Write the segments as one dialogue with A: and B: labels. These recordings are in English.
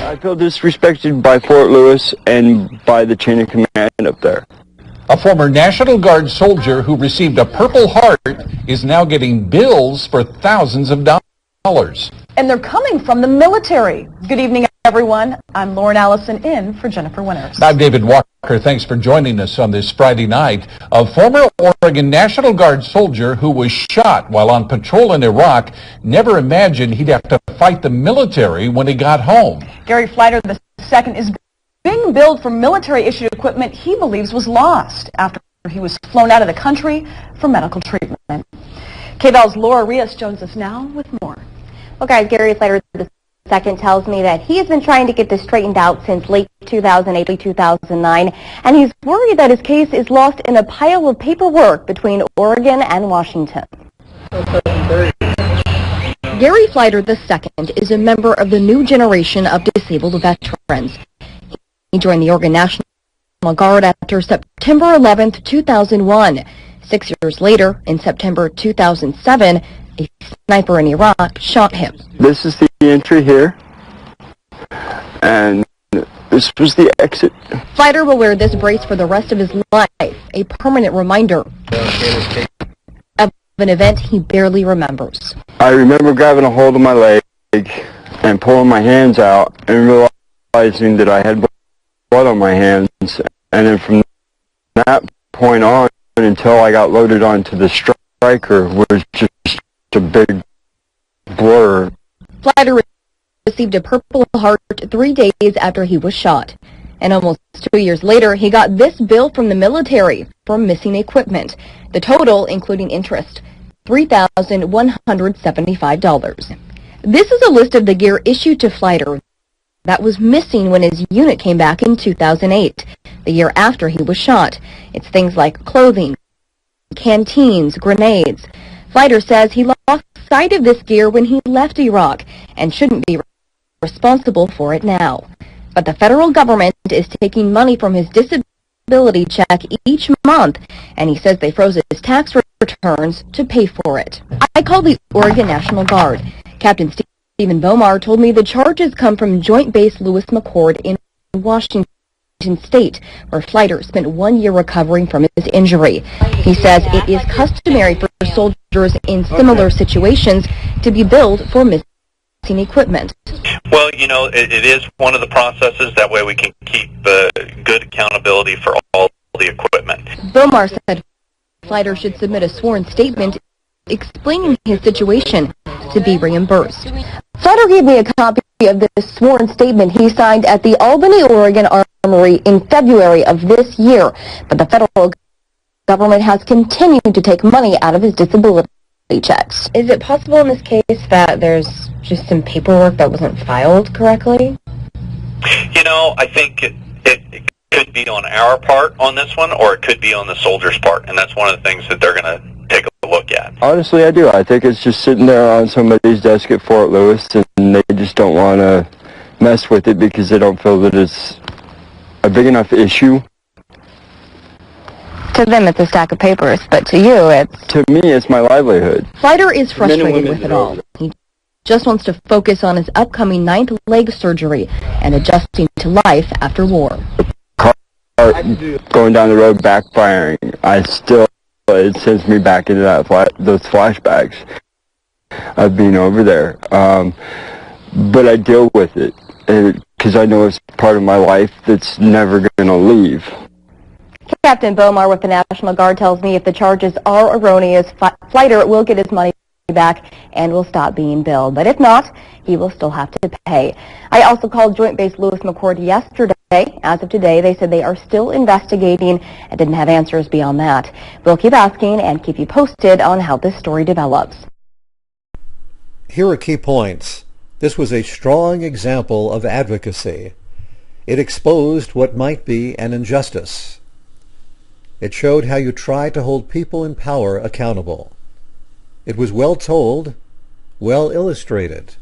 A: I feel disrespected by Fort Lewis and by the chain of command up there.
B: A former National Guard soldier who received a Purple Heart is now getting bills for thousands of dollars.
C: And they're coming from the military. Good evening, everyone. I'm Lauren Allison in for Jennifer Winters.
B: I'm David Walker. Thanks for joining us on this Friday night. A former Oregon National Guard soldier who was shot while on patrol in Iraq never imagined he'd have to fight the military when he got home.
C: Gary Fleiter II is being billed for military-issued equipment he believes was lost after he was flown out of the country for medical treatment. KVAL's Laura Rios joins us now with more.
D: Well, guys, Gary Fleiter II tells me that he has been trying to get this straightened out since late 2008, 2009, and he's worried that his case is lost in a pile of paperwork between Oregon and Washington. Gary Fleiter II is a member of the new generation of disabled veterans. He joined the Oregon National Guard after September 11, 2001. 6 years later, in September 2007, a sniper in Iraq shot him.
A: This is the entry here, and this was the exit.
D: Fleiter will wear this brace for the rest of his life, a permanent reminder of an event he barely remembers.
A: I remember grabbing a hold of my leg and pulling my hands out and realizing that I had blood on my hands, and then from that point on until I got loaded onto the striker was just a big blur.
D: Fleiter received a Purple Heart 3 days after he was shot, and almost 2 years later he got this bill from the military for missing equipment. The total, including interest, $3,175. This is a list of the gear issued to Fleiter that was missing when his unit came back in 2008, the year after he was shot. It's things like clothing, canteens, grenades. Fleiter says he lost sight of this gear when he left Iraq and shouldn't be responsible for it now. But the federal government is taking money from his disability check each month, and he says they froze his tax returns to pay for it. I called the Oregon National Guard. Captain Stephen Bomar told me the charges come from Joint Base Lewis McChord in Washington State, where Fleiter spent 1 year recovering from his injury. He says it is customary for soldiers in similar situations to be billed for missing equipment.
E: Well, you know, it is one of the processes. That way we can keep good accountability for all the equipment.
D: Bomar said Fleiter should submit a sworn statement explaining his situation to be reimbursed. Fleiter gave me a copy of this sworn statement he signed at the Albany, Oregon Armory in February of this year, but the federal government has continued to take money out of his disability checks. Is it possible in this case that there's just some paperwork that wasn't filed correctly?
E: You know, I think it could be on our part on this one, or it could be on the soldier's part, and that's one of the things that they're going to take a look at.
A: Honestly, I do. I think it's just sitting there on somebody's desk at Fort Lewis, and they just don't want to mess with it because they don't feel that it's a big enough issue.
D: To them, it's a stack of papers, but to you, it's...
A: To me, it's my livelihood.
D: Fleiter is frustrated with it all. He just wants to focus on his upcoming 9th leg surgery and adjusting to life after war.
A: Car going down the road backfiring, it sends me back into those flashbacks of being over there. But I deal with it because I know it's part of my life that's never going to leave.
D: Captain Bomar with the National Guard tells me if the charges are erroneous, Fleiter will get his money back and will stop being billed. But if not, he will still have to pay. I also called Joint Base Lewis McChord yesterday. As of today, they said they are still investigating and didn't have answers beyond that. We'll keep asking and keep you posted on how this story develops.
F: Here are key points. This was a strong example of advocacy. It exposed what might be an injustice. It showed how you try to hold people in power accountable. It was well told, well illustrated,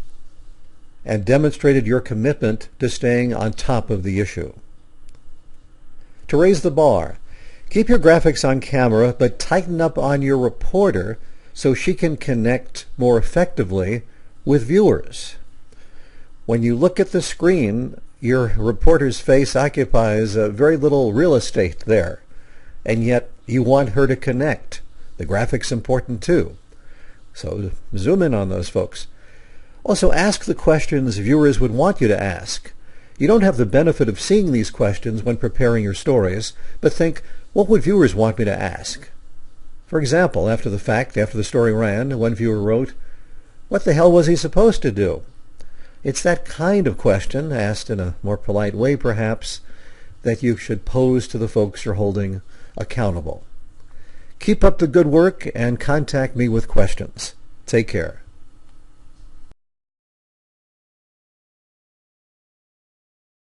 F: and demonstrated your commitment to staying on top of the issue. To raise the bar, keep your graphics on camera, but tighten up on your reporter so she can connect more effectively with viewers. When you look at the screen, your reporter's face occupies very little real estate there, and yet you want her to connect. The graphic's important too. So zoom in on those folks. Also, ask the questions viewers would want you to ask. You don't have the benefit of seeing these questions when preparing your stories, but think, what would viewers want me to ask? For example, after the fact, after the story ran, one viewer wrote, "What the hell was he supposed to do?" It's that kind of question, asked in a more polite way perhaps, that you should pose to the folks you're holding accountable. Keep up the good work and contact me with questions. Take care.